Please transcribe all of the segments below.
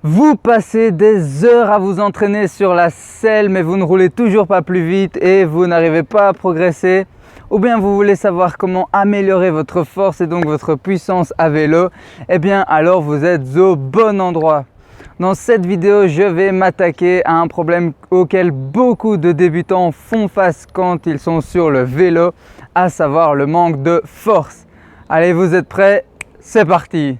Vous passez des heures à vous entraîner sur la selle mais vous ne roulez toujours pas plus vite et vous n'arrivez pas à progresser. Ou bien vous voulez savoir comment améliorer votre force et donc votre puissance à vélo. Eh bien alors vous êtes au bon endroit. Dans cette vidéo, je vais m'attaquer à un problème auquel beaucoup de débutants font face quand ils sont sur le vélo, à savoir le manque de force. Allez, vous êtes prêts? C'est parti!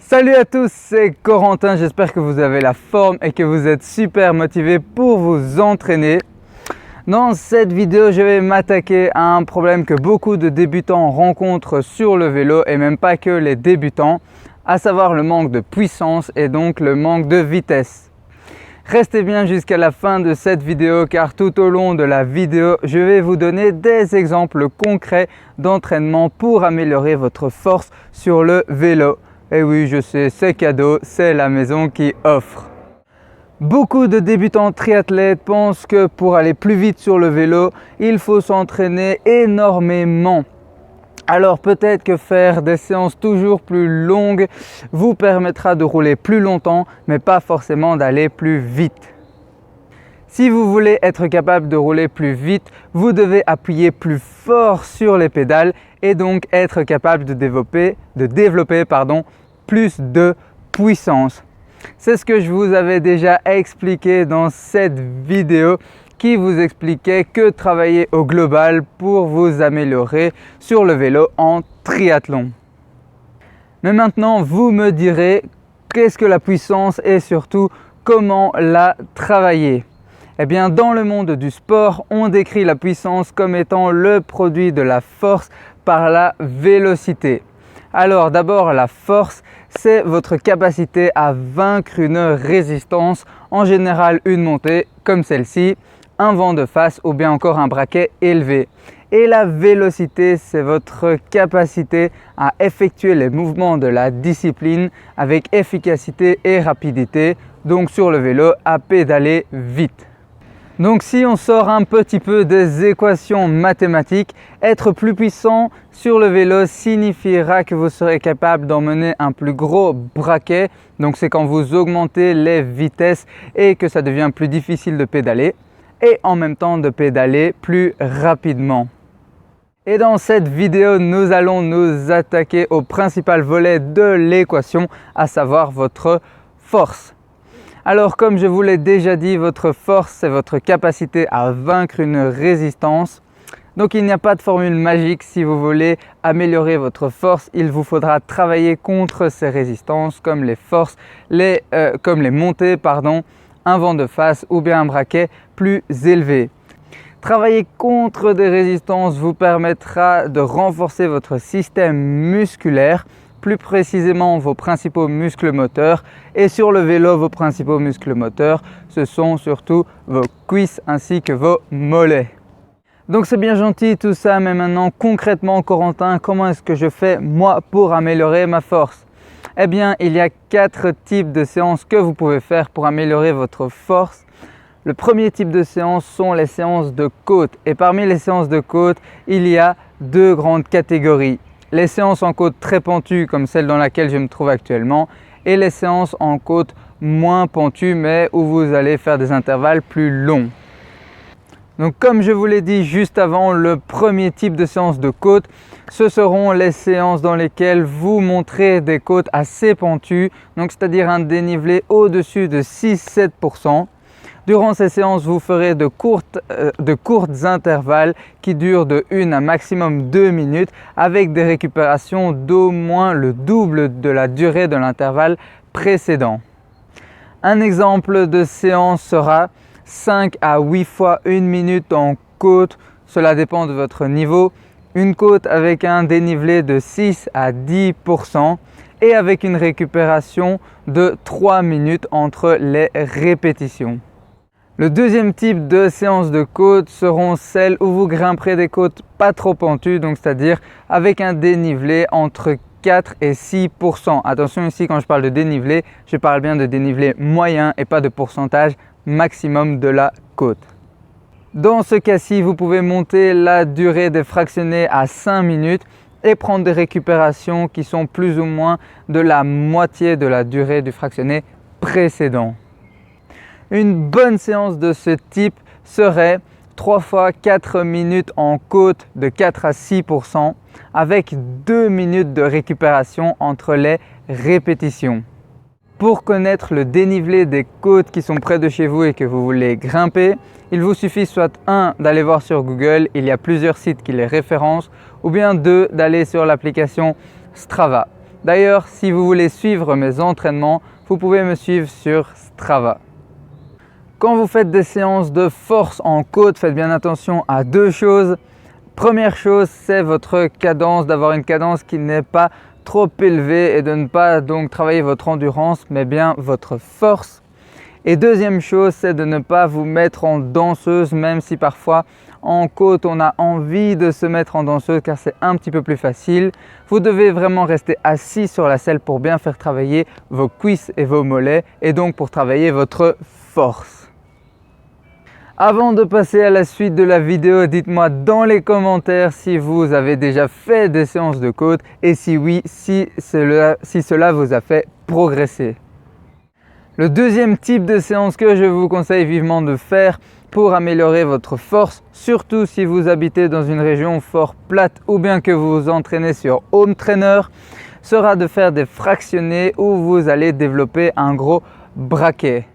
Salut à tous, c'est Corentin, j'espère que vous avez la forme et que vous êtes super motivés pour vous entraîner. Dans cette vidéo, je vais m'attaquer à un problème que beaucoup de débutants rencontrent sur le vélo et même pas que les débutants, à savoir le manque de puissance et donc le manque de vitesse. Restez bien jusqu'à la fin de cette vidéo car tout au long de la vidéo, je vais vous donner des exemples concrets d'entraînement pour améliorer votre force sur le vélo. Et oui, je sais, c'est cadeau, c'est la maison qui offre. Beaucoup de débutants triathlètes pensent que pour aller plus vite sur le vélo, il faut s'entraîner énormément. Alors peut-être que faire des séances toujours plus longues vous permettra de rouler plus longtemps, mais pas forcément d'aller plus vite. Si vous voulez être capable de rouler plus vite, vous devez appuyer plus fort sur les pédales et donc être capable de développer plus de puissance. C'est ce que je vous avais déjà expliqué dans cette vidéo qui vous expliquait que travailler au global pour vous améliorer sur le vélo en triathlon. Mais maintenant, vous me direz qu'est-ce que la puissance et surtout comment la travailler. Eh bien, dans le monde du sport, on décrit la puissance comme étant le produit de la force par la vélocité. Alors d'abord, la force, c'est votre capacité à vaincre une résistance, en général une montée comme celle-ci, un vent de face ou bien encore un braquet élevé. Et la vélocité, c'est votre capacité à effectuer les mouvements de la discipline avec efficacité et rapidité, donc sur le vélo à pédaler vite. Donc si on sort un petit peu des équations mathématiques, être plus puissant sur le vélo signifiera que vous serez capable d'emmener un plus gros braquet. Donc c'est quand vous augmentez les vitesses et que ça devient plus difficile de pédaler et en même temps de pédaler plus rapidement. Et dans cette vidéo, nous allons nous attaquer au principal volet de l'équation, à savoir votre force. Alors comme je vous l'ai déjà dit, votre force c'est votre capacité à vaincre une résistance. Donc il n'y a pas de formule magique. Si vous voulez améliorer votre force, il vous faudra travailler contre ces résistances comme les montées, un vent de face ou bien un braquet plus élevé. Travailler contre des résistances vous permettra de renforcer votre système musculaire, plus précisément vos principaux muscles moteurs. Et sur le vélo, vos principaux muscles moteurs, ce sont surtout vos cuisses ainsi que vos mollets. Donc c'est bien gentil tout ça, mais maintenant concrètement Corentin, comment est-ce que je fais moi pour améliorer ma force? Eh bien, il y a 4 types de séances que vous pouvez faire pour améliorer votre force. Le premier type de séance sont les séances de côte. Et parmi les séances de côte, il y a 2 grandes catégories. Les séances en côte très pentues comme celle dans laquelle je me trouve actuellement et les séances en côte moins pentues mais où vous allez faire des intervalles plus longs. Donc comme je vous l'ai dit juste avant, le premier type de séance de côte, ce seront les séances dans lesquelles vous montrez des côtes assez pentues, donc c'est-à-dire un dénivelé au-dessus de 6-7%. Durant ces séances, vous ferez de courtes intervalles qui durent de 1 à maximum 2 minutes avec des récupérations d'au moins le double de la durée de l'intervalle précédent. Un exemple de séance sera 5 à 8 fois 1 minute en côte, cela dépend de votre niveau. Une côte avec un dénivelé de 6 à 10% et avec une récupération de 3 minutes entre les répétitions. Le deuxième type de séances de côte seront celles où vous grimperez des côtes pas trop pentues, donc c'est-à-dire avec un dénivelé entre 4 et 6%. Attention ici, quand je parle de dénivelé, je parle bien de dénivelé moyen et pas de pourcentage maximum de la côte. Dans ce cas-ci, vous pouvez monter la durée des fractionnés à 5 minutes et prendre des récupérations qui sont plus ou moins de la moitié de la durée du fractionné précédent. Une bonne séance de ce type serait 3 fois 4 minutes en côte de 4 à 6% avec 2 minutes de récupération entre les répétitions. Pour connaître le dénivelé des côtes qui sont près de chez vous et que vous voulez grimper, il vous suffit soit 1 d'aller voir sur Google, il y a plusieurs sites qui les référencent, ou bien 2 d'aller sur l'application Strava. D'ailleurs, si vous voulez suivre mes entraînements, vous pouvez me suivre sur Strava. Quand vous faites des séances de force en côte, faites bien attention à 2 choses. Première chose, c'est votre cadence, d'avoir une cadence qui n'est pas trop élevée et de ne pas donc travailler votre endurance, mais bien votre force. Et deuxième chose, c'est de ne pas vous mettre en danseuse, même si parfois en côte on a envie de se mettre en danseuse car c'est un petit peu plus facile. Vous devez vraiment rester assis sur la selle pour bien faire travailler vos cuisses et vos mollets et donc pour travailler votre force. Avant de passer à la suite de la vidéo, dites-moi dans les commentaires si vous avez déjà fait des séances de côte et si oui, si cela vous a fait progresser. Le deuxième type de séance que je vous conseille vivement de faire pour améliorer votre force, surtout si vous habitez dans une région fort plate ou bien que vous vous entraînez sur home trainer, sera de faire des fractionnés où vous allez développer un gros braquet.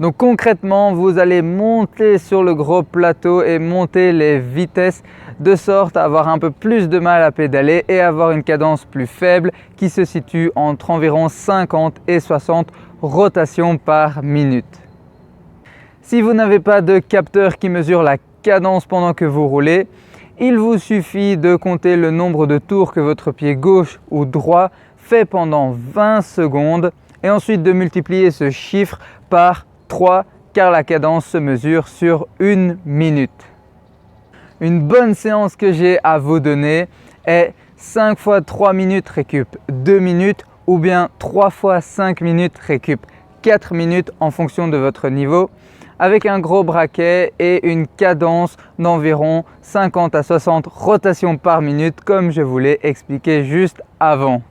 Donc concrètement, vous allez monter sur le gros plateau et monter les vitesses de sorte à avoir un peu plus de mal à pédaler et avoir une cadence plus faible qui se situe entre environ 50 et 60 rotations par minute. Si vous n'avez pas de capteur qui mesure la cadence pendant que vous roulez, il vous suffit de compter le nombre de tours que votre pied gauche ou droit fait pendant 20 secondes et ensuite de multiplier ce chiffre par 3 car la cadence se mesure sur 1 minute. Une bonne séance que j'ai à vous donner est 5 fois 3 minutes récup 2 minutes ou bien 3 fois 5 minutes récup 4 minutes en fonction de votre niveau avec un gros braquet et une cadence d'environ 50 à 60 rotations par minute comme je vous l'ai expliqué juste avant.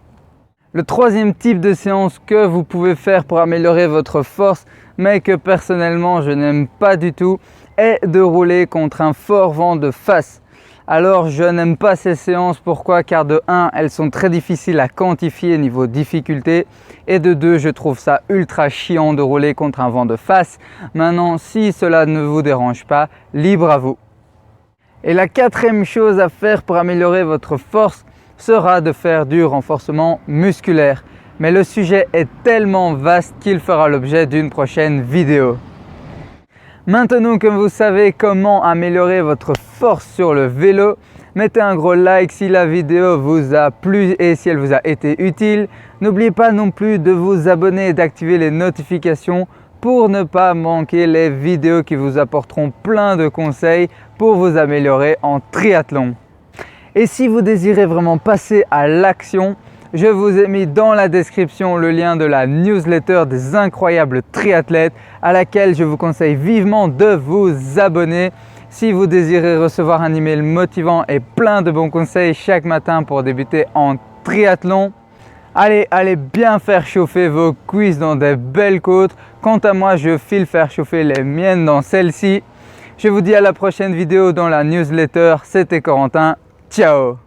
Le troisième type de séance que vous pouvez faire pour améliorer votre force mais que personnellement je n'aime pas du tout est de rouler contre un fort vent de face. Alors je n'aime pas ces séances, pourquoi? Car de 1, elles sont très difficiles à quantifier niveau difficulté et de 2, je trouve ça ultra chiant de rouler contre un vent de face. Maintenant, si cela ne vous dérange pas, libre à vous. Et la quatrième chose à faire pour améliorer votre force sera de faire du renforcement musculaire. Mais le sujet est tellement vaste qu'il fera l'objet d'une prochaine vidéo. Maintenant que vous savez comment améliorer votre force sur le vélo, mettez un gros like si la vidéo vous a plu et si elle vous a été utile. N'oubliez pas non plus de vous abonner et d'activer les notifications pour ne pas manquer les vidéos qui vous apporteront plein de conseils pour vous améliorer en triathlon. Et si vous désirez vraiment passer à l'action, je vous ai mis dans la description le lien de la newsletter des incroyables triathlètes à laquelle je vous conseille vivement de vous abonner si vous désirez recevoir un email motivant et plein de bons conseils chaque matin pour débuter en triathlon. Allez bien faire chauffer vos cuisses dans des belles côtes. Quant à moi, je file faire chauffer les miennes dans celle-ci. Je vous dis à la prochaine vidéo dans la newsletter. C'était Corentin. Ciao!